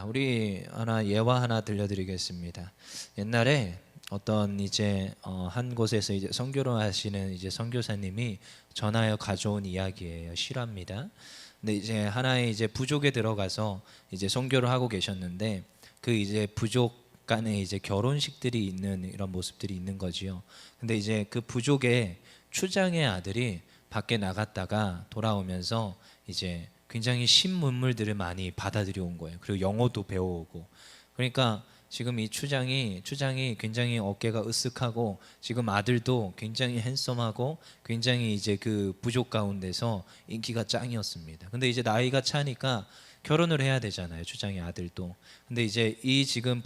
자, 우리 하나 예화 하나 들려드리겠습니다. 옛날에 어떤 이제 한 곳에서 이제 선교를 하시는 이제 선교사님이 전하여 가져온 이야기예요. 실화입니다. 근데 이제 하나의 이제 부족에 들어가서 이제 선교를 하고 계셨는데 그 이제 부족 간에 이제 결혼식들이 있는 이런 모습들이 있는 거지요. 근데 이제 그 부족의 추장의 아들이 밖에 나갔다가 돌아오면서 이제 굉장히 신문물들을 많이 받아들여 온 거예요. 그리고 영어도 배워오고. 그러니까 지금 이 추장이 굉장히 어깨가 으쓱하고 지금 아들도 굉장히 핸섬하고 굉장히 이제 그 부족 가운데서 인기가 짱이었습니다. 근데 이제 나이가 차니까 결혼을 해야 되잖아요. 추장의 아들도. 근데 이제 이 지금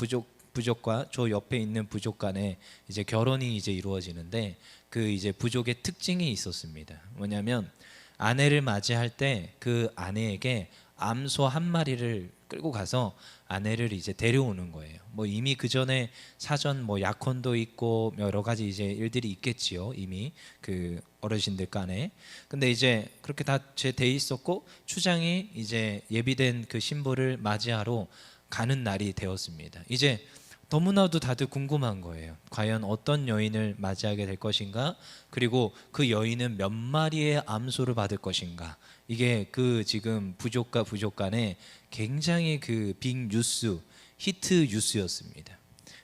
부족과 저 옆에 있는 부족 간에 이제 결혼이 이제 이루어지는데 그 이제 부족의 특징이 있었습니다. 뭐냐면 아내를 맞이할 때 그 아내에게 암소 한 마리를 끌고 가서 아내를 이제 데려오는 거예요. 뭐 이미 그 전에 사전 뭐 약혼도 있고 여러 가지 이제 일들이 있겠지요. 이미 그 어르신들 간에. 근데 이제 그렇게 다 돼 있었고 추장이 이제 예비된 그 신부를 맞이하러 가는 날이 되었습니다. 이제 너무나도 다들 궁금한 거예요. 과연 어떤 여인을 맞이하게 될 것인가? 그리고 그 여인은 몇 마리의 암소를 받을 것인가? 이게 그 지금 부족과 부족 간에 굉장히 그 빅 뉴스, 히트 뉴스였습니다.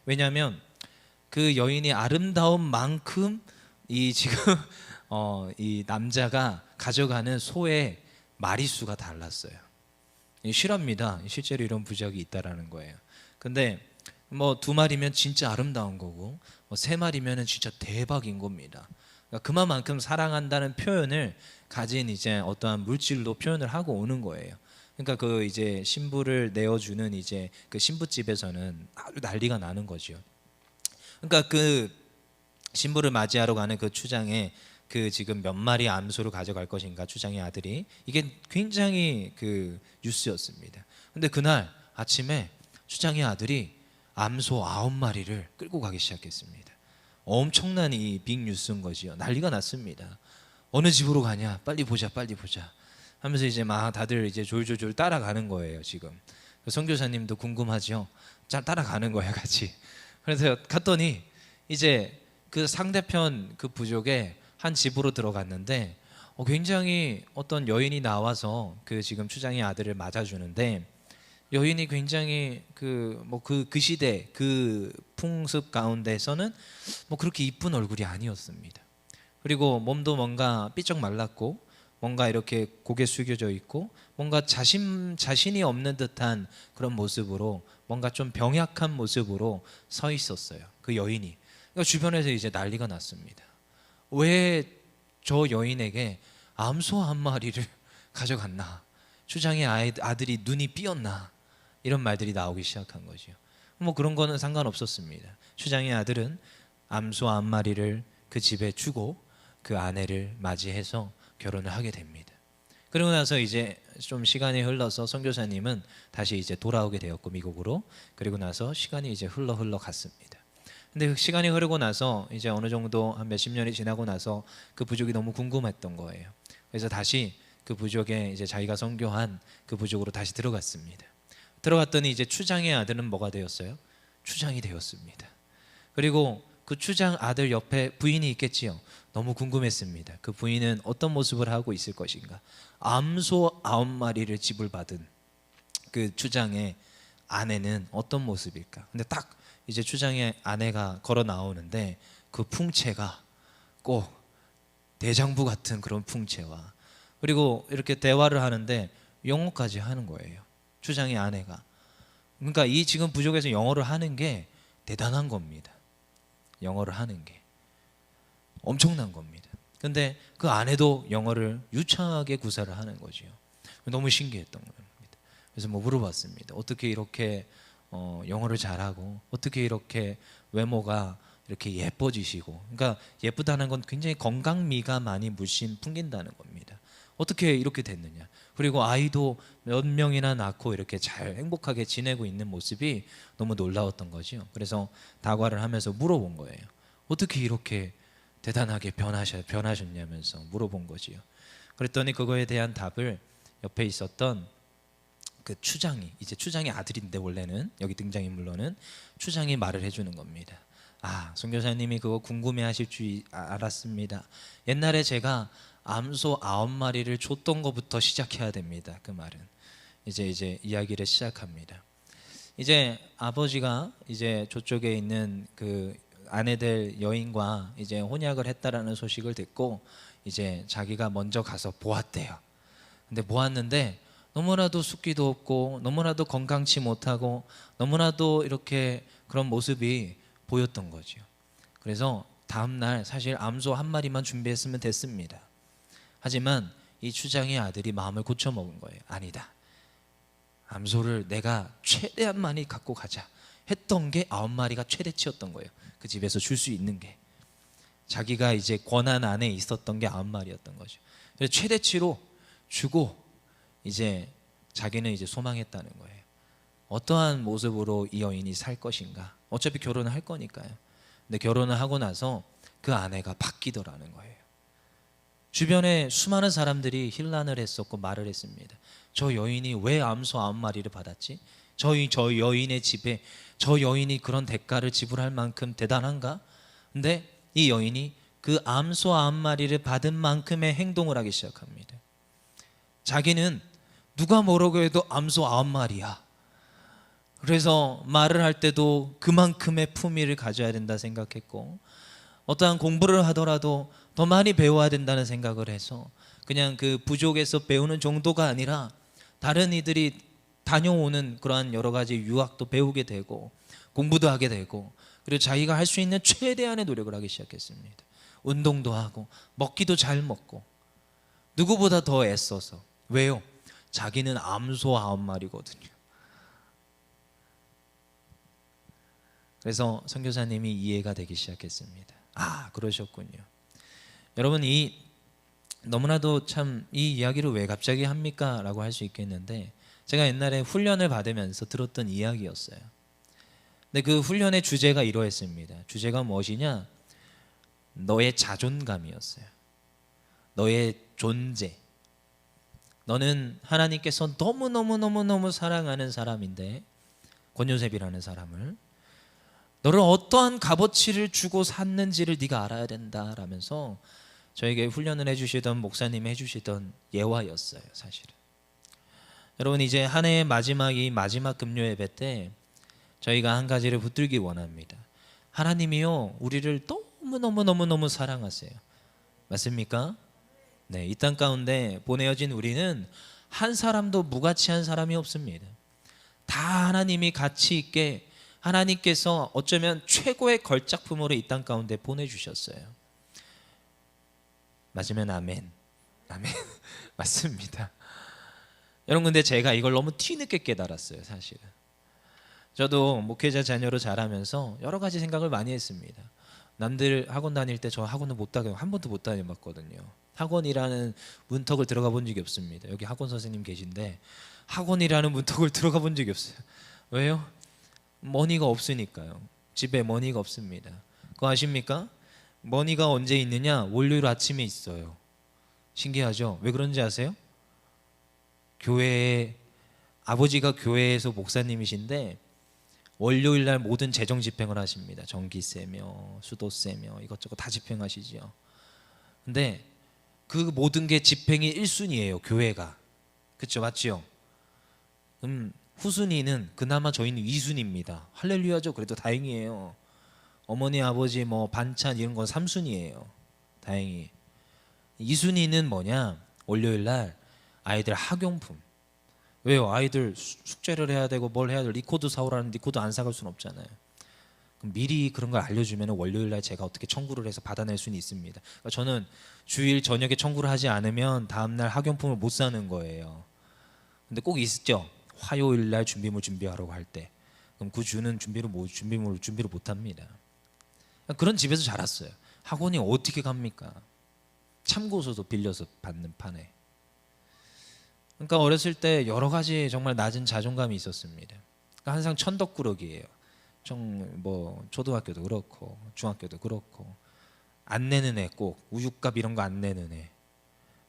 왜냐하면 그 여인이 아름다운 만큼 이 지금 이 남자가 가져가는 소의 마리수가 달랐어요. 실화입니다. 실제로 이런 부적이 있다라는 거예요. 근데 뭐 두 마리면 진짜 아름다운 거고 뭐 세 마리면은 진짜 대박인 겁니다. 그러니까 그만큼 사랑한다는 표현을 가진 이제 어떠한 물질로 표현을 하고 오는 거예요. 그러니까 그 이제 신부를 내어주는 이제 그 신부집에서는 아주 난리가 나는 거죠. 그러니까 그 신부를 맞이하러 가는 그 추장에 그 지금 몇 마리 암소를 가져갈 것인가 추장의 아들이 이게 굉장히 그 뉴스였습니다. 근데 그날 아침에 추장의 아들이 암소 9마리를 끌고 가기 시작했습니다. 엄청난 이 빅뉴스인 거지요. 난리가 났습니다. 어느 집으로 가냐? 빨리 보자, 빨리 보자. 하면서 이제 막 다들 이제 졸졸졸 따라가는 거예요. 지금 선교사님도 궁금하죠. 잘 따라가는 거예요, 같이. 그래서 갔더니 이제 그 상대편 그 부족의 한 집으로 들어갔는데 굉장히 어떤 여인이 나와서 그 지금 추장의 아들을 맞아주는데 여인이 굉장히 그 시대 그 풍습 가운데서는 뭐 그렇게 이쁜 얼굴이 아니었습니다. 그리고 몸도 뭔가 삐쩍 말랐고 뭔가 이렇게 고개 숙여져 있고 뭔가 자신이 없는 듯한 그런 모습으로 뭔가 좀 병약한 모습으로 서 있었어요. 그 여인이. 그러니까 주변에서 이제 난리가 났습니다. 왜 저 여인에게 암소 한 마리를 가져갔나? 추장의 아들이 눈이 삐었나? 이런 말들이 나오기 시작한 거죠. 뭐 그런 거는 상관없었습니다. 추장의 아들은 암소 한 마리를 그 집에 주고 그 아내를 맞이해서 결혼을 하게 됩니다. 그러고 나서 이제 좀 시간이 흘러서 선교사님은 다시 이제 돌아오게 되었고 미국으로. 그리고 나서 시간이 이제 흘러 갔습니다. 근데 그 시간이 흐르고 나서 이제 어느 정도 한 몇십 년이 지나고 나서 그 부족이 너무 궁금했던 거예요. 그래서 다시 그 부족에 이제 자기가 선교한 그 부족으로 다시 들어갔습니다. 들어갔더니 이제 추장의 아들은 뭐가 되었어요? 추장이 되었습니다. 그리고 그 추장 아들 옆에 부인이 있겠지요. 너무 궁금했습니다. 그 부인은 어떤 모습을 하고 있을 것인가? 암소 9마리를 집을 받은 그 추장의 아내는 어떤 모습일까? 근데 딱 이제 추장의 아내가 걸어 나오는데 그 풍채가 꼭 대장부 같은 그런 풍채와 그리고 이렇게 대화를 하는데 영어까지 하는 거예요. 추장의 아내가. 그러니까 이 지금 부족에서 영어를 하는 게 대단한 겁니다. 영어를 하는 게 엄청난 겁니다. 근데 그 아내도 영어를 유창하게 구사를 하는 거죠. 너무 신기했던 겁니다. 그래서 뭐 물어봤습니다. 어떻게 이렇게 영어를 잘하고 어떻게 이렇게 외모가 이렇게 예뻐지시고, 그러니까 예쁘다는 건 굉장히 건강미가 많이 물씬 풍긴다는 겁니다. 어떻게 이렇게 됐느냐. 그리고 아이도 몇 명이나 낳고 이렇게 잘 행복하게 지내고 있는 모습이 너무 놀라웠던 거죠. 그래서 다과를 하면서 물어본 거예요. 어떻게 이렇게 대단하게 변하셨냐면서 물어본 거지요. 그랬더니 그거에 대한 답을 옆에 있었던 그 추장이, 이제 추장의 아들인데 원래는 여기 등장인물로는 추장이 말을 해주는 겁니다. 아, 선교사님이 그거 궁금해하실 줄 알았습니다. 옛날에 제가 암소 9마리를 줬던 것부터 시작해야 됩니다. 그 말은 이제 이야기를 시작합니다. 이제 아버지가 이제 저쪽에 있는 그 아내될 여인과 이제 혼약을 했다라는 소식을 듣고 이제 자기가 먼저 가서 보았대요. 근데 보았는데 너무나도 숫기도 없고 너무나도 건강치 못하고 너무나도 이렇게 그런 모습이 보였던 거죠. 그래서 다음날 사실 암소 1마리만 준비했으면 됐습니다. 하지만 이 추장의 아들이 마음을 고쳐먹은 거예요. 아니다, 암소를 내가 최대한 많이 갖고 가자 했던 게 9마리가 최대치였던 거예요. 그 집에서 줄 수 있는 게 자기가 이제 권한 안에 있었던 게 9마리였던 거죠. 그래서 최대치로 주고 이제 자기는 이제 소망했다는 거예요. 어떠한 모습으로 이 여인이 살 것인가. 어차피 결혼을 할 거니까요. 근데 결혼을 하고 나서 그 아내가 바뀌더라는 거예요. 주변에 수많은 사람들이 힐난을 했었고 말을 했습니다. 저 여인이 왜 암소 9마리를 받았지? 저 여인의 집에 저 여인이 그런 대가를 지불할 만큼 대단한가? 근데 이 여인이 그 암소 9마리를 받은 만큼의 행동을 하기 시작합니다. 자기는 누가 뭐라고 해도 암소 9마리야. 그래서 말을 할 때도 그만큼의 품위를 가져야 된다 생각했고, 어떠한 공부를 하더라도 더 많이 배워야 된다는 생각을 해서 그냥 그 부족에서 배우는 정도가 아니라 다른 이들이 다녀오는 그러한 여러 가지 유학도 배우게 되고 공부도 하게 되고, 그리고 자기가 할 수 있는 최대한의 노력을 하기 시작했습니다. 운동도 하고 먹기도 잘 먹고 누구보다 더 애써서. 왜요? 자기는 암소 9마리거든요. 그래서 선교사님이 이해가 되기 시작했습니다. 아, 그러셨군요. 여러분, 이 너무나도 참 이 이야기를 왜 갑자기 합니까? 라고 할 수 있겠는데, 제가 옛날에 훈련을 받으면서 들었던 이야기였어요. 근데 그 훈련의 주제가 이러했습니다. 주제가 무엇이냐? 너의 자존감이었어요. 너의 존재. 너는 하나님께서 너무너무너무너무 사랑하는 사람인데, 권요셉이라는 사람을, 너를 어떠한 값어치를 주고 샀는지를 네가 알아야 된다라면서 저에게 훈련을 해주시던 목사님이 해주시던 예화였어요. 사실은 여러분, 이제 한 해의 마지막 금요 예배 때 저희가 한 가지를 붙들기 원합니다. 하나님이요, 우리를 너무너무너무너무 사랑하세요. 맞습니까? 네, 이 땅 가운데 보내어진 우리는 한 사람도 무가치한 사람이 없습니다. 다 하나님이 가치 있게, 하나님께서 어쩌면 최고의 걸작품으로 이 땅 가운데 보내주셨어요. 맞으면 아멘. 아멘. 맞습니다. 여러분, 근데 제가 이걸 너무 뒤늦게 깨달았어요. 사실은 저도 목회자 자녀로 자라면서 여러 가지 생각을 많이 했습니다. 남들 학원 다닐 때 저 학원을 한 번도 못 다녀봤거든요. 학원이라는 문턱을 들어가 본 적이 없습니다. 여기 학원 선생님 계신데 학원이라는 문턱을 들어가 본 적이 없어요. 왜요? 머니가 없으니까요. 집에 머니가 없습니다. 그거 아십니까? 머니가 언제 있느냐? 월요일 아침에 있어요. 신기하죠? 왜 그런지 아세요? 교회에, 아버지가 교회에서 목사님이신데 월요일 날 모든 재정 집행을 하십니다. 전기세며 수도세며 이것저것 다 집행하시지요. 근데 그 모든 게 집행이 1순위예요. 교회가. 그렇죠? 맞죠? 후순위는 그나마 저희는 2순위입니다. 할렐루야죠. 그래도 다행이에요. 어머니 아버지 뭐 반찬 이런 건 3순위예요. 다행히. 2순위는 뭐냐? 월요일 날 아이들 학용품. 왜요? 아이들 숙제를 해야 되고 뭘 해야 되고 리코드 사오라는 리코드 안 사갈 수는 없잖아요. 그럼 미리 그런 걸 알려주면 월요일 날 제가 어떻게 청구를 해서 받아낼 수는 있습니다. 그러니까 저는 주일 저녁에 청구를 하지 않으면 다음날 학용품을 못 사는 거예요. 근데 꼭 있죠. 화요일 날 준비하라고 할 때, 그럼 그 주는 준비를 못 합니다. 그런 집에서 자랐어요. 학원이 어떻게 갑니까? 참고서도 빌려서 받는 판에. 그러니까 어렸을 때 여러 가지 정말 낮은 자존감이 있었습니다. 그러니까 항상 천덕꾸러기예요. 뭐 초등학교도 그렇고 중학교도 그렇고, 안 내는 애, 꼭 우유값 이런 거 안 내는 애,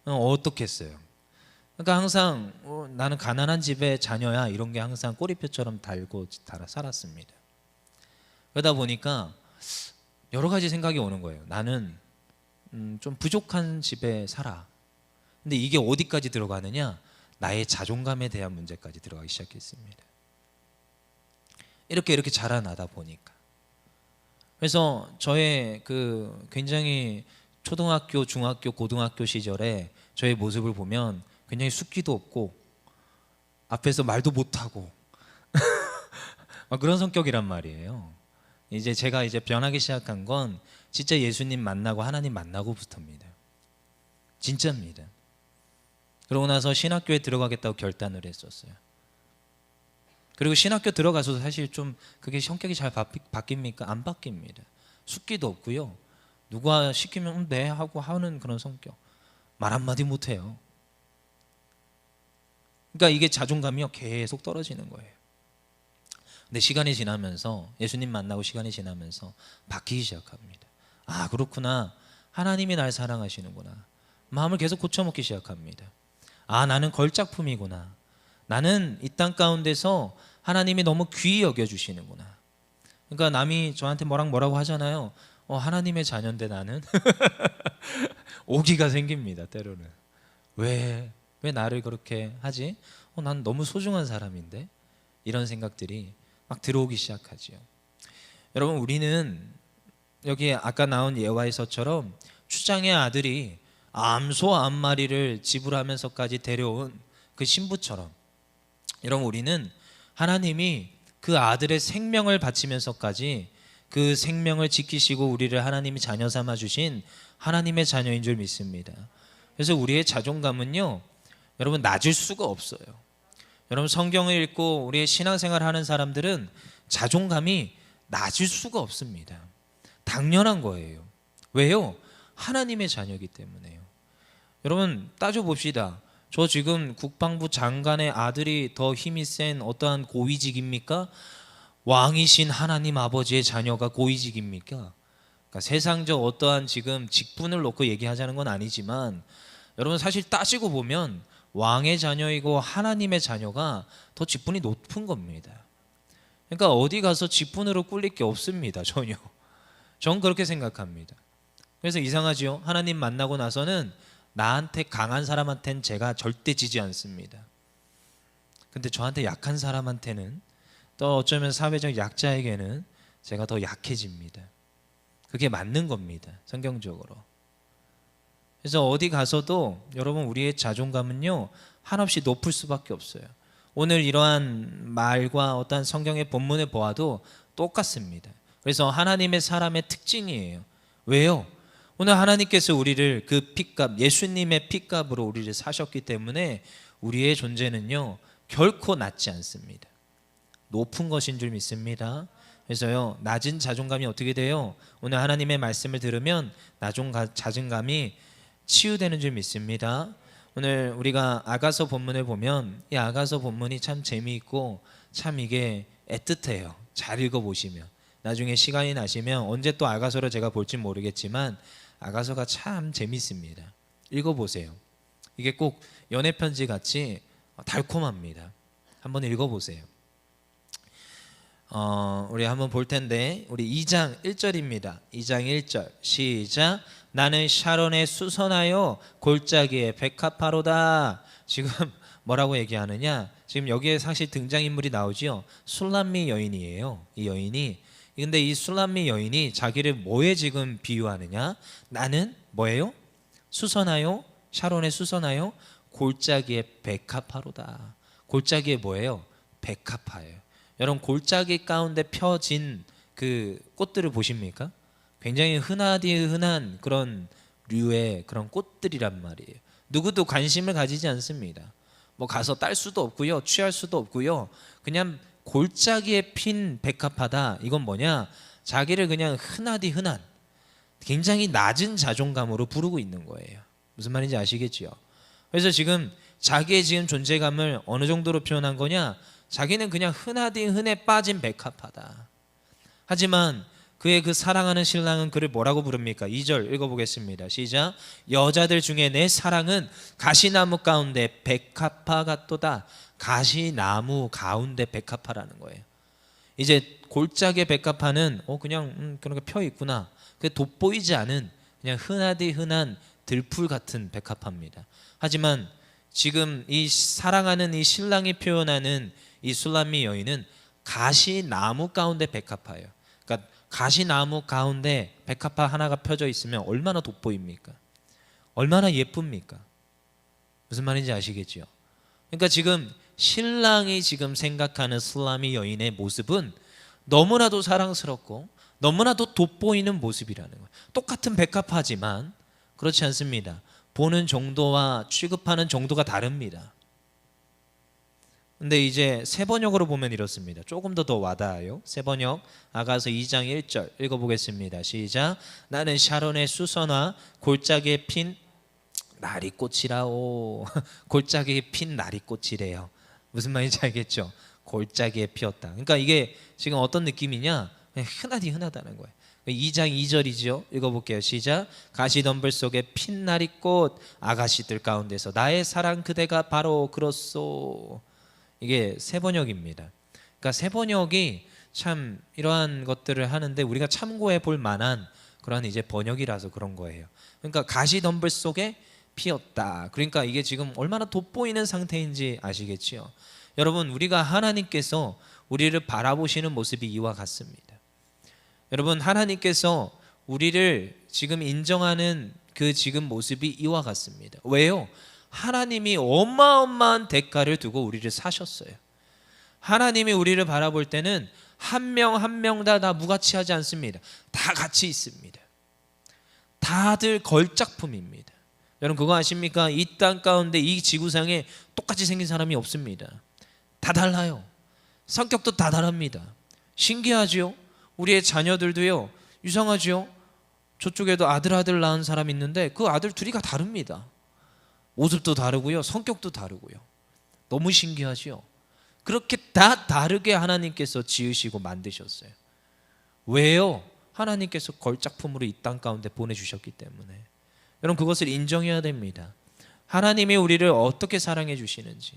어떻겠어요? 그러니까 항상 나는 가난한 집의 자녀야 이런 게 항상 꼬리표처럼 달고 달아 살았습니다. 그러다 보니까 여러 가지 생각이 오는 거예요. 나는 좀 부족한 집에 살아. 근데 이게 어디까지 들어가느냐? 나의 자존감에 대한 문제까지 들어가기 시작했습니다. 이렇게 자라나다 보니까. 그래서 저의 그 굉장히 초등학교, 중학교, 고등학교 시절에 저의 모습을 보면 굉장히 숫기도 없고 앞에서 말도 못하고 그런 성격이란 말이에요. 이제 제가 변하기 시작한 건 진짜 예수님 만나고 하나님 만나고부터입니다. 진짜입니다. 그러고 나서 신학교에 들어가겠다고 결단을 했었어요. 그리고 신학교 들어가서도 사실 좀 그게 성격이 잘 바뀝니까? 안 바뀝니다. 숫기도 없고요. 누가 시키면 네 하고 하는 그런 성격. 말 한마디 못해요. 그러니까 이게 자존감이요 계속 떨어지는 거예요. 근데 시간이 지나면서 예수님 만나고 시간이 지나면서 바뀌기 시작합니다. 아 그렇구나. 하나님이 날 사랑하시는구나. 마음을 계속 고쳐먹기 시작합니다. 아 나는 걸작품이구나. 나는 이 땅 가운데서 하나님이 너무 귀히 여겨주시는구나. 그러니까 남이 저한테 뭐라고 하잖아요. 하나님의 자녀인데 나는 오기가 생깁니다. 때로는 왜 나를 그렇게 하지? 난 너무 소중한 사람인데 이런 생각들이 막 들어오기 시작하죠. 여러분 우리는 여기 아까 나온 예화에서처럼 추장의 아들이 암소 1마리를 지불하면서까지 데려온 그 신부처럼 여러분 우리는 하나님이 그 아들의 생명을 바치면서까지 그 생명을 지키시고 우리를 하나님이 자녀 삼아 주신 하나님의 자녀인 줄 믿습니다. 그래서 우리의 자존감은요 여러분 낮을 수가 없어요. 여러분 성경을 읽고 우리의 신앙생활을 하는 사람들은 자존감이 낮을 수가 없습니다. 당연한 거예요. 왜요? 하나님의 자녀이기 때문에요. 여러분 따져봅시다. 저 지금 국방부 장관의 아들이 더 힘이 센 어떠한 고위직입니까? 왕이신 하나님 아버지의 자녀가 고위직입니까? 그러니까 세상적 어떠한 지금 직분을 놓고 얘기하자는 건 아니지만 여러분 사실 따지고 보면 왕의 자녀이고 하나님의 자녀가 더 직분이 높은 겁니다. 그러니까 어디 가서 직분으로 꿀릴 게 없습니다. 전혀. 전 그렇게 생각합니다. 그래서 이상하지요. 하나님 만나고 나서는 나한테 강한 사람한테는 제가 절대 지지 않습니다. 근데 저한테 약한 사람한테는 또 어쩌면 사회적 약자에게는 제가 더 약해집니다. 그게 맞는 겁니다. 성경적으로. 그래서 어디 가서도 여러분 우리의 자존감은요 한없이 높을 수밖에 없어요. 오늘 이러한 말과 어떤 성경의 본문을 보아도 똑같습니다. 그래서 하나님의 사람의 특징이에요. 왜요? 오늘 하나님께서 우리를 그 핏값, 예수님의 핏값으로 우리를 사셨기 때문에 우리의 존재는요 결코 낮지 않습니다. 높은 것인 줄 믿습니다. 그래서요 낮은 자존감이 어떻게 돼요? 오늘 하나님의 말씀을 들으면 자존감이 치유되는 줄 믿습니다. 오늘 우리가 아가서 본문을 보면 이 아가서 본문이 참 재미있고 참 이게 애틋해요. 잘 읽어보시면 나중에 시간이 나시면 언제 또 아가서를 제가 볼지 모르겠지만 아가서가 참 재밌습니다. 읽어보세요. 이게 꼭 연애편지 같이 달콤합니다. 한번 읽어보세요. 우리 한번 볼 텐데 우리 2장 1절입니다. 2장 1절 시작. 나는 샤론에 수선하여 골짜기에 백합화로다. 지금 뭐라고 얘기하느냐? 지금 여기에 사실 등장인물이 나오지요. 술람미 여인이에요. 이 여인이. 근데 이 술람미 여인이 자기를 뭐에 지금 비유하느냐? 나는 뭐예요? 수선하여 샤론에 수선하여 골짜기에 백합화로다. 골짜기에 뭐예요? 백합화예요. 여러분 골짜기 가운데 펴진 그 꽃들을 보십니까? 굉장히 흔한 그런 류의 그런 꽃들이란 말이에요. 누구도 관심을 가지지 않습니다. 뭐 가서 딸 수도 없고요, 취할 수도 없고요. 그냥 골짜기에 핀 백합화다. 이건 뭐냐? 자기를 그냥 흔한 굉장히 낮은 자존감으로 부르고 있는 거예요. 무슨 말인지 아시겠지요? 그래서 지금 자기의 지금 존재감을 어느 정도로 표현한 거냐? 자기는 그냥 흔해 빠진 백합화다. 하지만 그의 그 사랑하는 신랑은 그를 뭐라고 부릅니까? 2절 읽어보겠습니다. 시작. 여자들 중에 내 사랑은 가시나무 가운데 백합화 같도다. 가시나무 가운데 백합화라는 거예요. 이제 골짜기의 백합화는 그냥 그런 게 펴 있구나. 그 돋보이지 않은 그냥 흔하디 흔한 들풀 같은 백합화입니다. 하지만 지금 이 사랑하는 이 신랑이 표현하는 이 술람미 여인은 가시나무 가운데 백합화예요. 그러니까 가시나무 가운데 백합화 하나가 펴져 있으면 얼마나 돋보입니까? 얼마나 예쁩니까? 무슨 말인지 아시겠죠? 그러니까 지금 신랑이 지금 생각하는 술람미 여인의 모습은 너무나도 사랑스럽고 너무나도 돋보이는 모습이라는 거예요. 똑같은 백합화지만 그렇지 않습니다. 보는 정도와 취급하는 정도가 다릅니다. 근데 이제 세번역으로 보면 이렇습니다. 조금 더 와닿아요. 세번역 아가서 2장 1절 읽어보겠습니다. 시작. 나는 샤론의 수선화 골짜기에 핀 나리꽃이라오. 골짜기에 핀 나리꽃이래요. 무슨 말인지 알겠죠? 골짜기에 피었다. 그러니까 이게 지금 어떤 느낌이냐? 흔하디 흔하다는 거예요. 2장 2절이죠. 읽어볼게요. 시작. 가시덤불 속에 핀 나리꽃 아가씨들 가운데서 나의 사랑 그대가 바로 그렇소. 이게 세번역입니다. 그러니까 세번역이 참 이러한 것들을 하는데 우리가 참고해 볼 만한 그런 이제 번역이라서 그런 거예요. 그러니까 가시덤불 속에 피었다. 그러니까 이게 지금 얼마나 돋보이는 상태인지 아시겠지요? 여러분, 우리가 하나님께서 우리를 바라보시는 모습이 이와 같습니다. 여러분, 하나님께서 우리를 지금 인정하는 그 지금 모습이 이와 같습니다. 왜요? 하나님이 어마어마한 대가를 두고 우리를 사셨어요. 하나님이 우리를 바라볼 때는 한 명 한 명 다 무가치하지 않습니다. 다 같이 있습니다. 다들 걸작품입니다. 여러분 그거 아십니까? 이 땅 가운데 이 지구상에 똑같이 생긴 사람이 없습니다. 다 달라요. 성격도 다 다릅니다. 신기하지요? 우리의 자녀들도요, 이상하지요? 저쪽에도 아들 낳은 사람 있는데 그 아들 둘이 다 다릅니다. 모습도 다르고요, 성격도 다르고요. 너무 신기하지요? 그렇게 다 다르게 하나님께서 지으시고 만드셨어요. 왜요? 하나님께서 걸작품으로 이 땅 가운데 보내주셨기 때문에. 여러분 그것을 인정해야 됩니다. 하나님이 우리를 어떻게 사랑해 주시는지.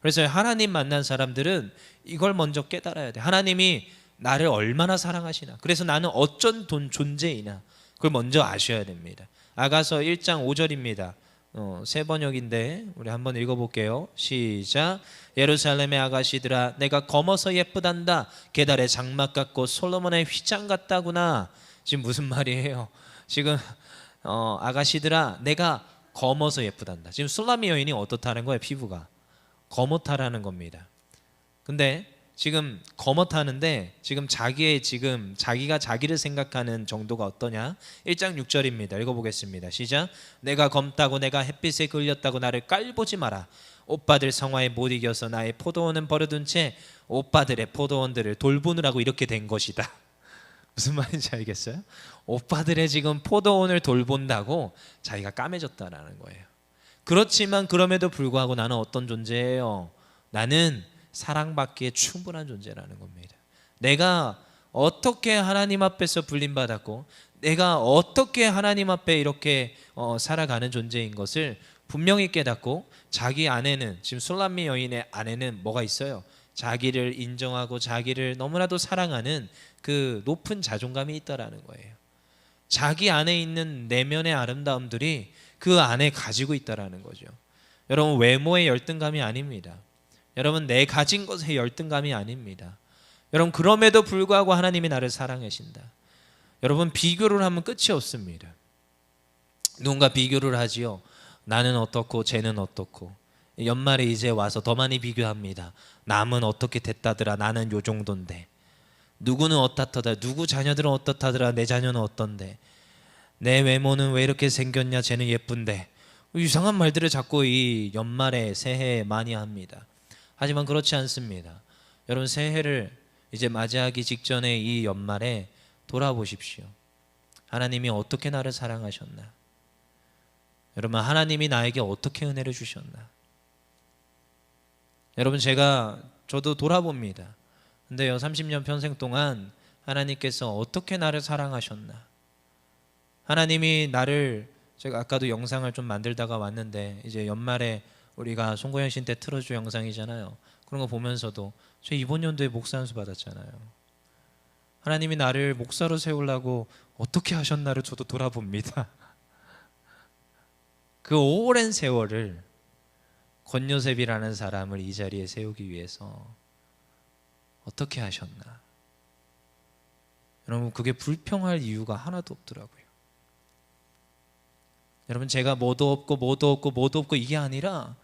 그래서 하나님 만난 사람들은 이걸 먼저 깨달아야 돼. 하나님이 나를 얼마나 사랑하시나, 그래서 나는 어쩐 존재이나 그걸 먼저 아셔야 됩니다. 아가서 1장 5절입니다. 세 번역인데 우리 한번 읽어볼게요. 시작. 예루살렘의 아가씨들아 내가 검어서 예쁘단다. 게달의 장막 같고 솔로몬의 휘장 같다구나. 지금 무슨 말이에요? 지금 아가씨들아 내가 검어서 예쁘단다. 지금 술람미 여인이 어떻다는 거예요? 피부가 검었다라는 겁니다. 근데 지금 검었다는데 지금 자기가 자기를 생각하는 정도가 어떠냐? 1장 6절입니다. 읽어보겠습니다. 시작. 내가 검다고 내가 햇빛에 걸렸다고 나를 깔보지 마라. 오빠들 성화에 못 이겨서 나의 포도원은 버려둔 채 오빠들의 포도원들을 돌보느라고 이렇게 된 것이다. 무슨 말인지 알겠어요? 오빠들의 지금 포도원을 돌본다고 자기가 까매졌다라는 거예요. 그렇지만 그럼에도 불구하고 나는 어떤 존재예요? 나는 사랑받기에 충분한 존재라는 겁니다. 내가 어떻게 하나님 앞에서 불림받았고 내가 어떻게 하나님 앞에 이렇게 살아가는 존재인 것을 분명히 깨닫고, 자기 안에는, 지금 술람미 여인의 안에는 뭐가 있어요? 자기를 인정하고 자기를 너무나도 사랑하는 그 높은 자존감이 있다라는 거예요. 자기 안에 있는 내면의 아름다움들이 그 안에 가지고 있다라는 거죠. 여러분 외모의 열등감이 아닙니다. 여러분 내 가진 것의 열등감이 아닙니다. 여러분 그럼에도 불구하고 하나님이 나를 사랑하신다. 여러분 비교를 하면 끝이 없습니다. 누군가 비교를 하지요. 나는 어떻고 쟤는 어떻고. 연말에 이제 와서 더 많이 비교합니다. 남은 어떻게 됐다더라. 나는 요 정도인데. 누구는 어떻다더라. 누구 자녀들은 어떻다더라. 내 자녀는 어떤데. 내 외모는 왜 이렇게 생겼냐. 쟤는 예쁜데. 이상한 말들을 자꾸 이 연말에 새해에 많이 합니다. 하지만 그렇지 않습니다. 여러분 새해를 이제 맞이하기 직전에 이 연말에 돌아보십시오. 하나님이 어떻게 나를 사랑하셨나? 여러분 하나님이 나에게 어떻게 은혜를 주셨나? 여러분 저도 돌아봅니다. 근데요 30년 평생 동안 하나님께서 어떻게 나를 사랑하셨나? 하나님이 나를, 제가 아까도 영상을 좀 만들다가 왔는데 이제 연말에 우리가 송고영 신 때 틀어줄 영상이잖아요. 그런 거 보면서도 저 이번 연도에 목사 안수 받았잖아요. 하나님이 나를 목사로 세우려고 어떻게 하셨나를 저도 돌아봅니다. 그 오랜 세월을 권요셉이라는 사람을 이 자리에 세우기 위해서 어떻게 하셨나? 여러분, 그게 불평할 이유가 하나도 없더라고요. 여러분, 제가 뭐도 없고 이게 아니라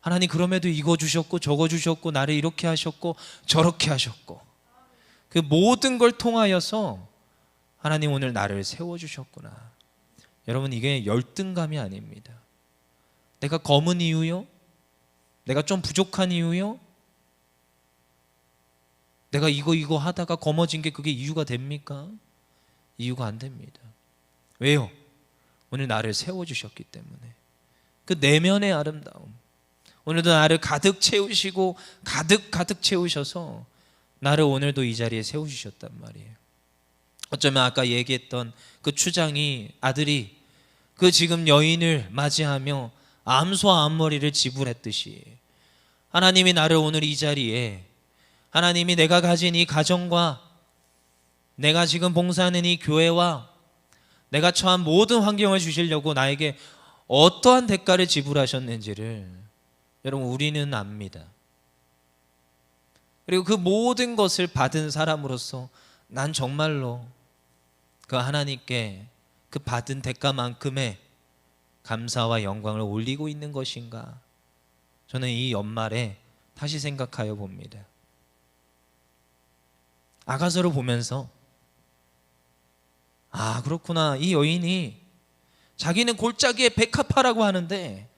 하나님 그럼에도 이거 주셨고 저거 주셨고 나를 이렇게 하셨고 저렇게 하셨고 그 모든 걸 통하여서 하나님 오늘 나를 세워주셨구나. 여러분, 이게 열등감이 아닙니다. 내가 검은 이유요? 내가 좀 부족한 이유요? 내가 이거 하다가 검어진 게 그게 이유가 됩니까? 이유가 안 됩니다. 왜요? 오늘 나를 세워주셨기 때문에. 그 내면의 아름다움, 오늘도 나를 가득 채우시고 가득 채우셔서 나를 오늘도 이 자리에 세우셨단 말이에요. 어쩌면 아까 얘기했던 그 추장이, 아들이 그 지금 여인을 맞이하며 암소와 암머리를 지불했듯이 하나님이 나를 오늘 이 자리에, 하나님이 내가 가진 이 가정과 내가 지금 봉사하는 이 교회와 내가 처한 모든 환경을 주시려고 나에게 어떠한 대가를 지불하셨는지를 여러분 우리는 압니다. 그리고 그 모든 것을 받은 사람으로서 난 정말로 그 하나님께 그 받은 대가만큼의 감사와 영광을 올리고 있는 것인가? 저는 이 연말에 다시 생각하여 봅니다. 아가서를 보면서 아, 그렇구나. 이 여인이 자기는 골짜기에 백합화라고 하는데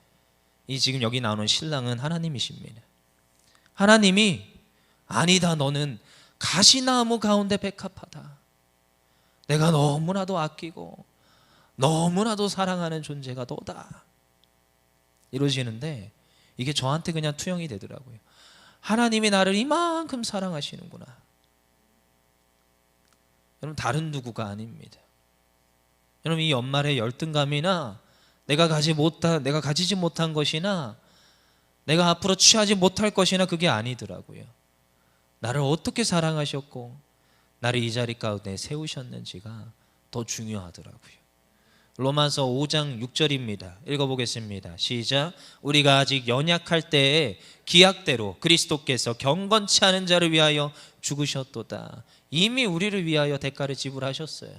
이 지금 여기 나오는 신랑은 하나님이십니다. 하나님이 아니다, 너는 가시나무 가운데 백합화다. 내가 너무나도 아끼고 너무나도 사랑하는 존재가 너다. 이러시는데 이게 저한테 그냥 투영이 되더라고요. 하나님이 나를 이만큼 사랑하시는구나. 여러분, 다른 누구가 아닙니다. 여러분, 이 연말의 열등감이나 내가 가지지 못한 것이나 내가 앞으로 취하지 못할 것이나 그게 아니더라고요. 나를 어떻게 사랑하셨고 나를 이 자리 가운데 세우셨는지가 더 중요하더라고요. 로마서 5장 6절입니다. 읽어보겠습니다. 시작. 우리가 아직 연약할 때에 기약대로 그리스도께서 경건치 않은 자를 위하여 죽으셨도다. 이미 우리를 위하여 대가를 지불하셨어요.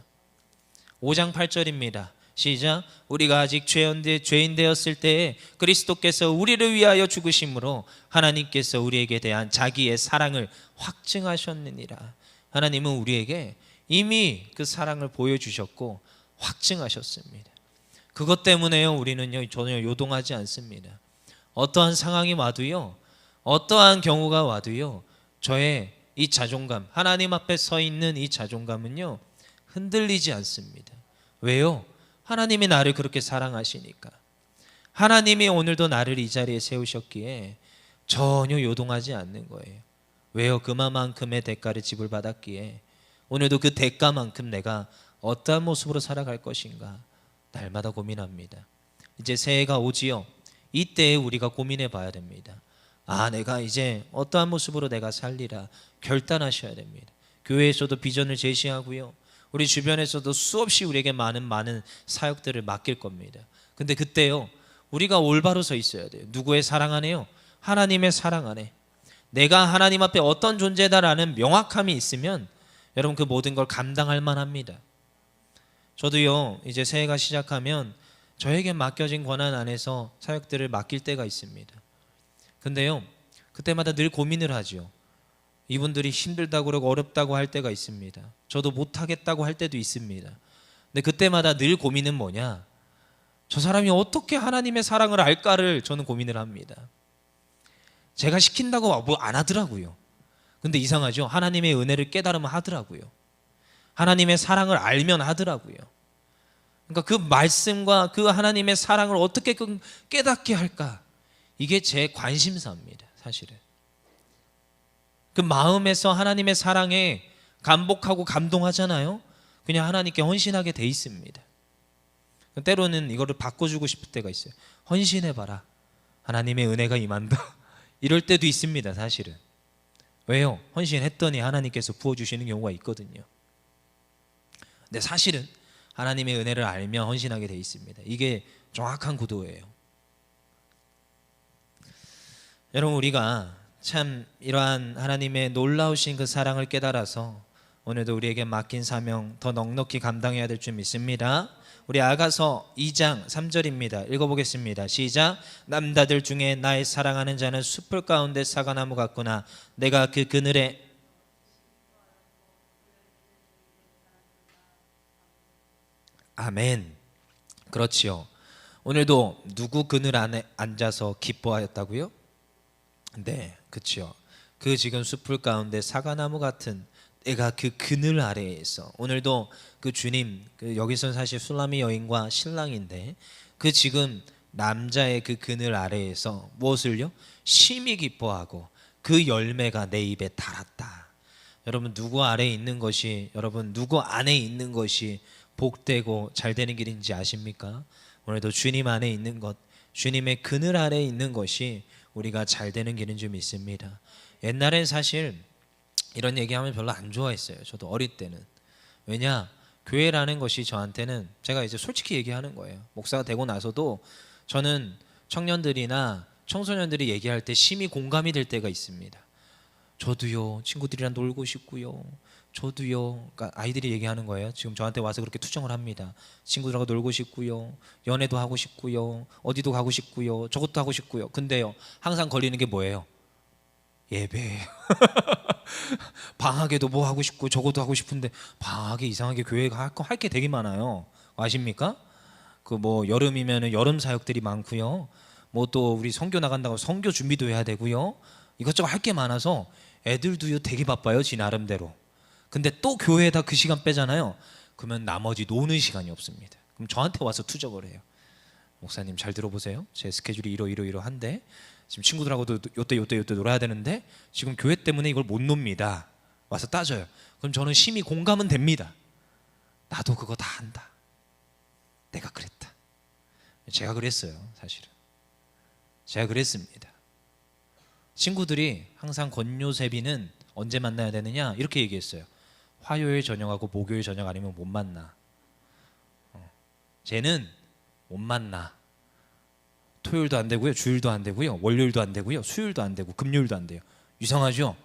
5장 8절입니다. 시작. 우리가 아직 죄인 되었을 때에 그리스도께서 우리를 위하여 죽으심으로 하나님께서 우리에게 대한 자기의 사랑을 확증하셨느니라. 하나님은 우리에게 이미 그 사랑을 보여주셨고 확증하셨습니다. 그것 때문에요, 우리는요 전혀 요동하지 않습니다. 어떠한 상황이 와도요, 어떠한 경우가 와도요, 저의 이 자존감, 하나님 앞에 서 있는 이 자존감은요 흔들리지 않습니다. 왜요? 하나님이 나를 그렇게 사랑하시니까. 하나님이 오늘도 나를 이 자리에 세우셨기에 전혀 요동하지 않는 거예요. 왜요? 그만큼의 대가를 지불받았기에 오늘도 그 대가만큼 내가 어떠한 모습으로 살아갈 것인가 날마다 고민합니다. 이제 새해가 오지요. 이때에 우리가 고민해 봐야 됩니다. 아, 내가 이제 어떠한 모습으로 내가 살리라 결단하셔야 됩니다. 교회에서도 비전을 제시하고요, 우리 주변에서도 수없이 우리에게 많은 사역들을 맡길 겁니다. 근데 그때요, 우리가 올바로 서 있어야 돼요. 누구의 사랑 안에요? 하나님의 사랑 안에. 내가 하나님 앞에 어떤 존재다라는 명확함이 있으면 여러분 그 모든 걸 감당할 만합니다. 저도요, 이제 새해가 시작하면 저에게 맡겨진 권한 안에서 사역들을 맡길 때가 있습니다. 근데요, 그때마다 늘 고민을 하죠. 이분들이 힘들다고 그러고 어렵다고 할 때가 있습니다. 저도 못하겠다고 할 때도 있습니다. 근데 그때마다 늘 고민은 뭐냐? 저 사람이 어떻게 하나님의 사랑을 알까를 저는 고민을 합니다. 제가 시킨다고 뭐 안 하더라고요. 근데 이상하죠? 하나님의 은혜를 깨달으면 하더라고요. 하나님의 사랑을 알면 하더라고요. 그러니까 그 말씀과 그 하나님의 사랑을 어떻게 깨닫게 할까? 이게 제 관심사입니다, 사실은. 그 마음에서 하나님의 사랑에 감복하고 감동하잖아요. 그냥 하나님께 헌신하게 돼 있습니다. 때로는 이거를 바꿔주고 싶을 때가 있어요. 헌신해봐라, 하나님의 은혜가 임한다. 이럴 때도 있습니다. 사실은. 왜요? 헌신했더니 하나님께서 부어주시는 경우가 있거든요. 근데 사실은 하나님의 은혜를 알며 헌신하게 돼 있습니다. 이게 정확한 구도예요. 여러분, 우리가 참 이러한 하나님의 놀라우신 그 사랑을 깨달아서 오늘도 우리에게 맡긴 사명 더 넉넉히 감당해야 될 줄 믿습니다. 우리 아가서 2장 3절입니다. 읽어보겠습니다. 시작. 남자들 중에 나의 사랑하는 자는 숲을 가운데 사과나무 같구나. 내가 그 그늘에 아멘. 그렇지요. 오늘도 누구 그늘 안에 앉아서 기뻐하였다고요? 네, 그렇죠. 그 지금 숲을 가운데 사과나무 같은 내가 그 그늘 아래에서 오늘도 그 주님, 그 여기서는 사실 술라미 여인과 신랑인데 그 지금 남자의 그 그늘 아래에서 무엇을요? 심히 기뻐하고 그 열매가 내 입에 달았다. 여러분, 누구 아래에 있는 것이, 여러분 누구 안에 있는 것이 복되고 잘 되는 길인지 아십니까? 오늘도 주님 안에 있는 것, 주님의 그늘 아래에 있는 것이 우리가 잘 되는 길인 줄 믿습니다. 옛날엔 사실 이런 얘기하면 별로 안 좋아했어요. 저도 어릴 때는. 왜냐? 교회라는 것이 저한테는, 제가 이제 솔직히 얘기하는 거예요. 목사가 되고 나서도 저는 청년들이나 청소년들이 얘기할 때 심히 공감이 될 때가 있습니다. 저도요, 친구들이랑 놀고 싶고요. 저도요. 그러니까 아이들이 얘기하는 거예요. 지금 저한테 와서 그렇게 투정을 합니다. 친구들하고 놀고 싶고요. 연애도 하고 싶고요. 어디도 가고 싶고요. 저것도 하고 싶고요. 근데요, 항상 걸리는 게 뭐예요? 예배. 방학에도 뭐 하고 싶고 저것도 하고 싶은데 방학에 이상하게 교회가 할 게 되게 많아요. 아십니까? 그 뭐 여름이면은 여름 사역들이 많고요. 뭐 또 우리 선교 나간다고 선교 준비도 해야 되고요. 이것저것 할 게 많아서 애들도요 되게 바빠요, 지 나름대로. 근데 또 교회에다 그 시간 빼잖아요. 그러면 나머지 노는 시간이 없습니다. 그럼 저한테 와서 투정을 해요. 목사님 잘 들어보세요. 제 스케줄이 이러한데 지금 친구들하고도 요때 놀아야 되는데 지금 교회 때문에 이걸 못 놉니다. 와서 따져요. 그럼 저는 심히 공감은 됩니다. 나도 그거 다 한다. 내가 그랬다. 제가 그랬어요. 사실은 제가 그랬습니다. 친구들이 항상 권요셉이는 언제 만나야 되느냐 이렇게 얘기했어요. 화요일 저녁하고 목요일 저녁 아니면 못 만나. 쟤는 못 만나. 토요일도 안 되고요, 주일도 안 되고요, 월요일도 안 되고요, 수요일도 안 되고 금요일도 안 돼요. 이상하죠?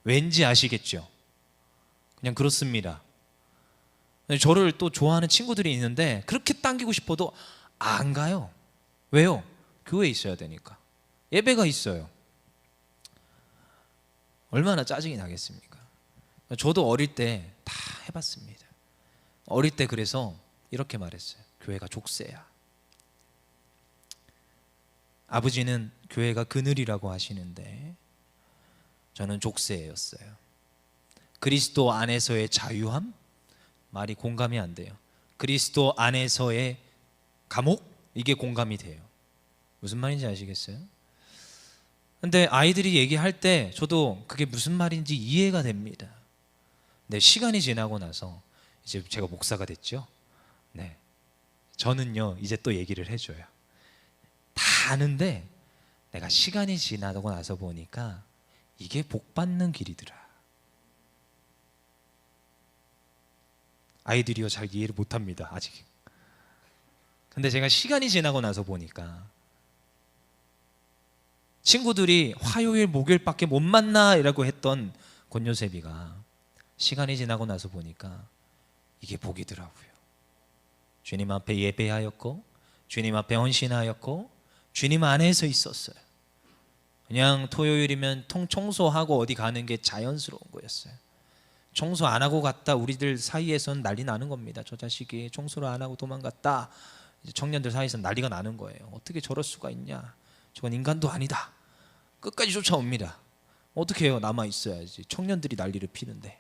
왠지 아시겠죠? 그냥 그렇습니다. 저를 또 좋아하는 친구들이 있는데 그렇게 당기고 싶어도 안 가요. 왜요? 교회에 있어야 되니까. 예배가 있어요. 얼마나 짜증이 나겠습니까? 저도 어릴 때 다 해봤습니다. 어릴 때 그래서 이렇게 말했어요. 교회가 족쇄야. 아버지는 교회가 그늘이라고 하시는데 저는 족쇄였어요. 그리스도 안에서의 자유함? 말이 공감이 안 돼요. 그리스도 안에서의 감옥? 이게 공감이 돼요. 무슨 말인지 아시겠어요? 근데 아이들이 얘기할 때 저도 그게 무슨 말인지 이해가 됩니다. 근데 시간이 지나고 나서 이제 제가 목사가 됐죠. 네, 저는요 이제 또 얘기를 해줘요. 다 아는데 내가 시간이 지나고 나서 보니까 이게 복 받는 길이더라. 아이들이요 잘 이해를 못합니다 아직. 근데 제가 시간이 지나고 나서 보니까 친구들이 화요일 목요일밖에 못 만나 이라고 했던 권요셉이가 시간이 지나고 나서 보니까 이게 복이더라고요. 주님 앞에 예배하였고 주님 앞에 헌신하였고 주님 안에서 있었어요. 그냥 토요일이면 청소하고 어디 가는 게 자연스러운 거였어요. 청소 안 하고 갔다 우리들 사이에서는 난리 나는 겁니다. 저 자식이 청소를 안 하고 도망갔다. 이제 청년들 사이에서는 난리가 나는 거예요. 어떻게 저럴 수가 있냐, 저건 인간도 아니다. 끝까지 쫓아옵니다. 어떻게 해요? 남아 있어야지. 청년들이 난리를 피는데.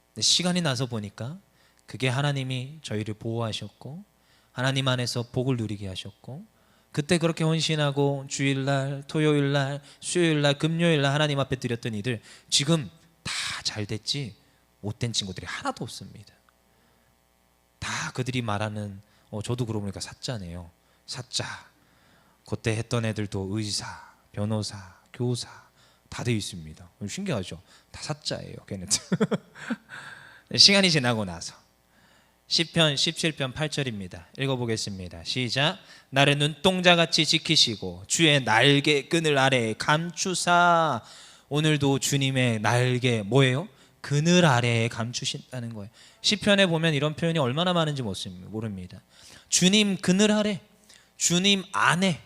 근데 시간이 나서 보니까 그게 하나님이 저희를 보호하셨고 하나님 안에서 복을 누리게 하셨고 그때 그렇게 헌신하고 주일날, 토요일날, 수요일날, 금요일날 하나님 앞에 드렸던 이들 지금 다 잘 됐지 못된 친구들이 하나도 없습니다. 다 그들이 말하는 저도 그러고 보니까 사자네요. 사자. 그때 했던 애들도 의사, 변호사, 교사 다 되어 있습니다. 신기하죠? 다 사자예요, 걔네들. 시간이 지나고 나서 시편 17편 8절입니다. 읽어보겠습니다. 시작. 나를 눈동자같이 지키시고 주의 날개 그늘 아래에 감추사. 오늘도 주님의 날개 뭐예요? 그늘 아래에 감추신다는 거예요. 시편에 보면 이런 표현이 얼마나 많은지 모릅니다. 주님 그늘 아래, 주님 안에,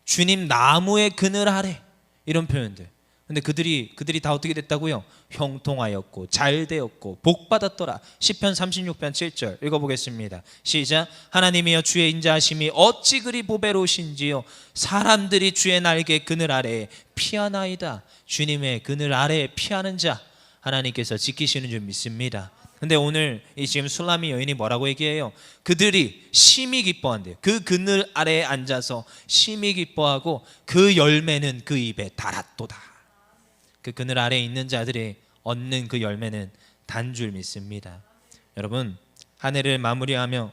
주님 나무의 그늘 아래, 이런 표현들. 근데 그들이 다 어떻게 됐다고요? 형통하였고 잘 되었고 복 받았더라. 시편 36편 7절 읽어보겠습니다. 시작. 하나님이여 주의 인자하심이 어찌 그리 보배로우신지요. 사람들이 주의 날개 그늘 아래에 피하나이다. 주님의 그늘 아래에 피하는 자 하나님께서 지키시는 줄 믿습니다. 근데 오늘 이 지금 술라미 여인이 뭐라고 얘기해요? 그들이 심히 기뻐한대요. 그 그늘 아래에 앉아서 심히 기뻐하고 그 열매는 그 입에 달았도다. 그 그늘 아래에 있는 자들이 얻는 그 열매는 단 줄 믿습니다. 여러분, 한 해를 마무리하며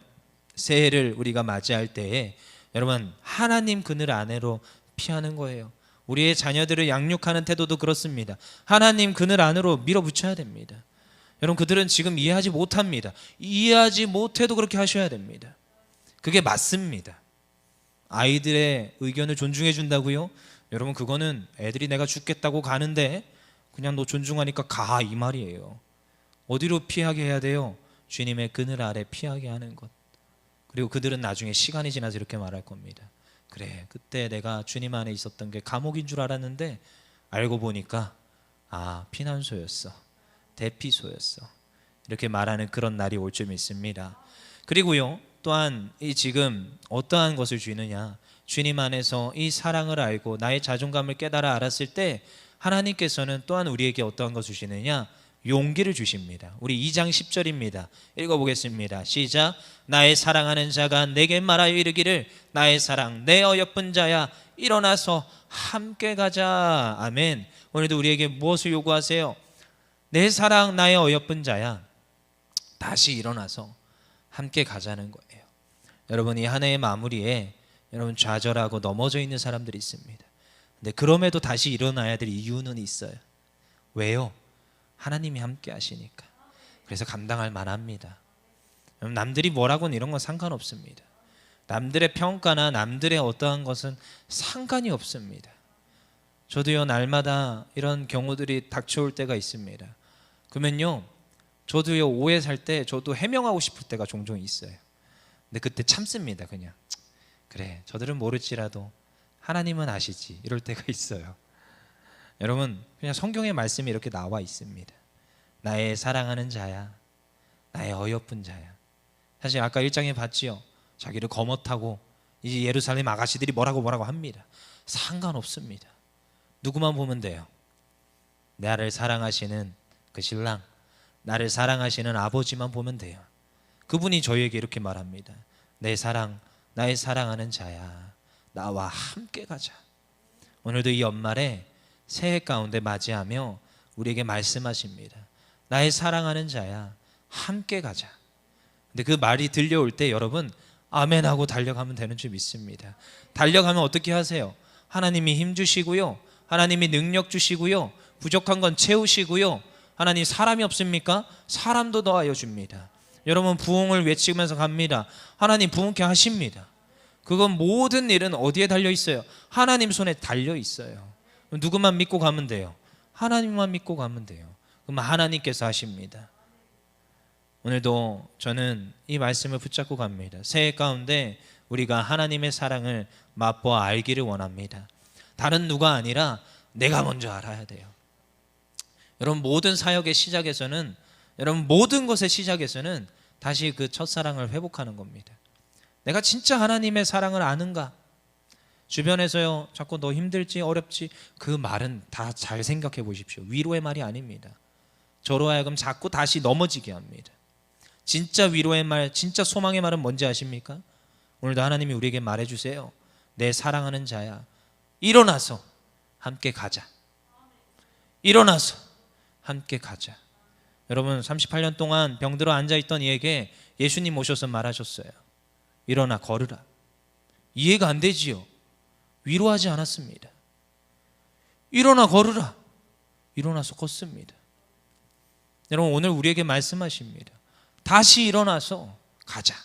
새해를 우리가 맞이할 때에 여러분 하나님 그늘 안으로 피하는 거예요. 우리의 자녀들을 양육하는 태도도 그렇습니다. 하나님 그늘 안으로 밀어붙여야 됩니다. 여러분 그들은 지금 이해하지 못합니다. 이해하지 못해도 그렇게 하셔야 됩니다. 그게 맞습니다. 아이들의 의견을 존중해 준다고요? 여러분 그거는 애들이 내가 죽겠다고 가는데 그냥 너 존중하니까 가, 이 말이에요. 어디로 피하게 해야 돼요? 주님의 그늘 아래 피하게 하는 것. 그리고 그들은 나중에 시간이 지나서 이렇게 말할 겁니다. 그래, 그때 내가 주님 안에 있었던 게 감옥인 줄 알았는데 알고 보니까 피난소였어, 대피소였어. 이렇게 말하는 그런 날이 올 줄 믿습니다. 그리고요 또한 이 지금 어떠한 것을 주느냐, 주님 안에서 이 사랑을 알고 나의 자존감을 깨달아 알았을 때 하나님께서는 또한 우리에게 어떠한 것을 주시느냐, 용기를 주십니다. 우리 2장 10절입니다. 읽어보겠습니다. 시작. 나의 사랑하는 자가 내게 말하여 이르기를 나의 사랑 내 어여쁜 자야 일어나서 함께 가자. 아멘. 오늘도 우리에게 무엇을 요구하세요? 내 사랑 나의 어여쁜 자야, 다시 일어나서 함께 가자는 거예요. 여러분 이 한 해의 마무리에 여러분 좌절하고 넘어져 있는 사람들이 있습니다. 근데 그럼에도 다시 일어나야 될 이유는 있어요. 왜요? 하나님이 함께 하시니까. 그래서 감당할 만합니다. 남들이 뭐라고는 이런 건 상관없습니다. 남들의 평가나 남들의 어떠한 것은 상관이 없습니다. 저도요 날마다 이런 경우들이 닥쳐올 때가 있습니다. 그러면요 저도요 오해 살 때 저도 해명하고 싶을 때가 종종 있어요. 근데 그때 참습니다. 그냥 그래 저들은 모를지라도 하나님은 아시지, 이럴 때가 있어요. 여러분 그냥 성경의 말씀이 이렇게 나와 있습니다. 나의 사랑하는 자야, 나의 어여쁜 자야. 사실 아까 1장에 봤지요. 자기를 거뭇하고 이제 예루살렘 아가씨들이 뭐라고 합니다. 상관없습니다. 누구만 보면 돼요. 나를 사랑하시는 그 신랑, 나를 사랑하시는 아버지만 보면 돼요. 그분이 저희에게 이렇게 말합니다. 내 사랑, 나의 사랑하는 자야, 나와 함께 가자. 오늘도 이 연말에 새해 가운데 맞이하며 우리에게 말씀하십니다. 나의 사랑하는 자야, 함께 가자. 근데 그 말이 들려올 때 여러분 아멘하고 달려가면 되는 줄 믿습니다. 달려가면 어떻게 하세요? 하나님이 힘 주시고요, 하나님이 능력 주시고요, 부족한 건 채우시고요, 하나님 사람이 없습니까? 사람도 더하여 줍니다. 여러분 부흥을 외치면서 갑니다. 하나님 부흥케 하십니다. 그건 모든 일은 어디에 달려 있어요? 하나님 손에 달려 있어요. 누구만 믿고 가면 돼요? 하나님만 믿고 가면 돼요. 그럼 하나님께서 하십니다. 오늘도 저는 이 말씀을 붙잡고 갑니다. 새해 가운데 우리가 하나님의 사랑을 맛보아 알기를 원합니다. 다른 누가 아니라 내가 먼저 알아야 돼요. 여러분 모든 사역의 시작에서는, 여러분 모든 것의 시작에서는 다시 그 첫사랑을 회복하는 겁니다. 내가 진짜 하나님의 사랑을 아는가? 주변에서요 자꾸 너 힘들지 어렵지, 그 말은 다 잘 생각해 보십시오. 위로의 말이 아닙니다. 저로 하여금 자꾸 다시 넘어지게 합니다. 진짜 위로의 말, 진짜 소망의 말은 뭔지 아십니까? 오늘도 하나님이 우리에게 말해주세요. 내 사랑하는 자야, 일어나서 함께 가자. 일어나서 함께 가자. 여러분 38년 동안 병들어 앉아있던 이에게 예수님 오셔서 말하셨어요. 일어나 걸으라. 이해가 안 되지요. 위로하지 않았습니다. 일어나 걸으라. 일어나서 걷습니다. 여러분 오늘 우리에게 말씀하십니다. 다시 일어나서 가자.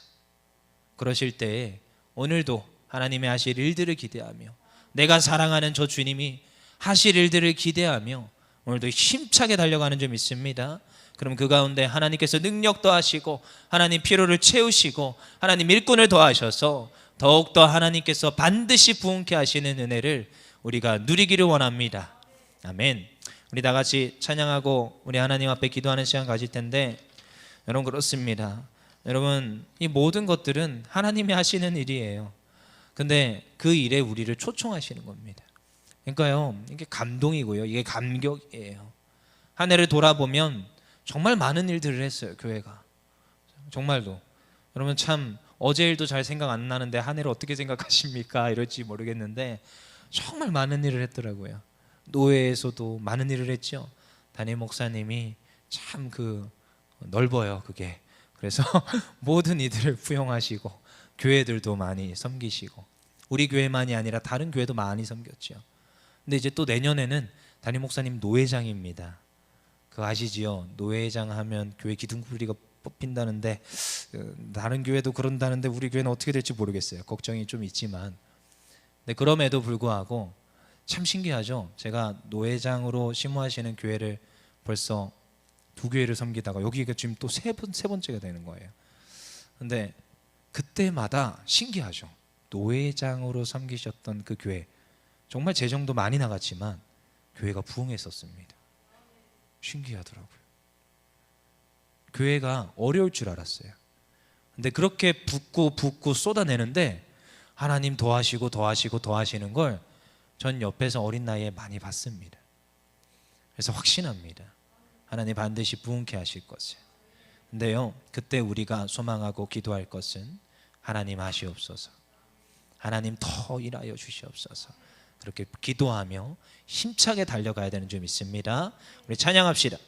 그러실 때에 오늘도 하나님의 하실 일들을 기대하며 내가 사랑하는 저 주님이 하실 일들을 기대하며 오늘도 힘차게 달려가는 점 있습니다. 그럼 그 가운데 하나님께서 능력 더하시고 하나님 피로를 채우시고 하나님 일꾼을 더하셔서 더욱더 하나님께서 반드시 부흥케 하시는 은혜를 우리가 누리기를 원합니다. 아멘. 우리 다 같이 찬양하고 우리 하나님 앞에 기도하는 시간 가질 텐데, 여러분 그렇습니다. 여러분 이 모든 것들은 하나님이 하시는 일이에요. 근데 그 일에 우리를 초청하시는 겁니다. 그러니까요, 이게 감동이고요, 이게 감격이에요. 한 해를 돌아보면 정말 많은 일들을 했어요, 교회가. 정말로. 여러분 참 어제 일도 잘 생각 안 나는데 한 해를 어떻게 생각하십니까? 이럴지 모르겠는데 정말 많은 일을 했더라고요. 노회에서도 많은 일을 했죠. 담임 목사님이 참 넓어요, 그게. 그래서 모든 이들을 부용하시고 교회들도 많이 섬기시고 우리 교회만이 아니라 다른 교회도 많이 섬겼죠. 근데 이제 또 내년에는 담임 목사님 노회장입니다. 그거 아시지요? 노회장 하면 교회 기둥뿌리가 뽑힌다는데 다른 교회도 그런다는데 우리 교회는 어떻게 될지 모르겠어요. 걱정이 좀 있지만. 근데 그럼에도 불구하고 참 신기하죠. 제가 노회장으로 심호하시는 교회를 벌써 2교회를 섬기다가 여기가 지금 또 세 번째가 되는 거예요. 근데 그때마다 신기하죠. 노회장으로 섬기셨던 그 교회, 정말 재정도 많이 나갔지만 교회가 부흥했었습니다. 신기하더라고요. 교회가 어려울 줄 알았어요. 근데 그렇게 붓고 쏟아내는데 하나님 더하시고 더하시는 걸 전 옆에서 어린 나이에 많이 봤습니다. 그래서 확신합니다. 하나님 반드시 부흥케 하실 것을. 근데요, 그때 우리가 소망하고 기도할 것은 하나님 하시옵소서, 하나님 더 일하여 주시옵소서, 그렇게 기도하며 힘차게 달려가야 되는 점 있습니다. 우리 찬양합시다.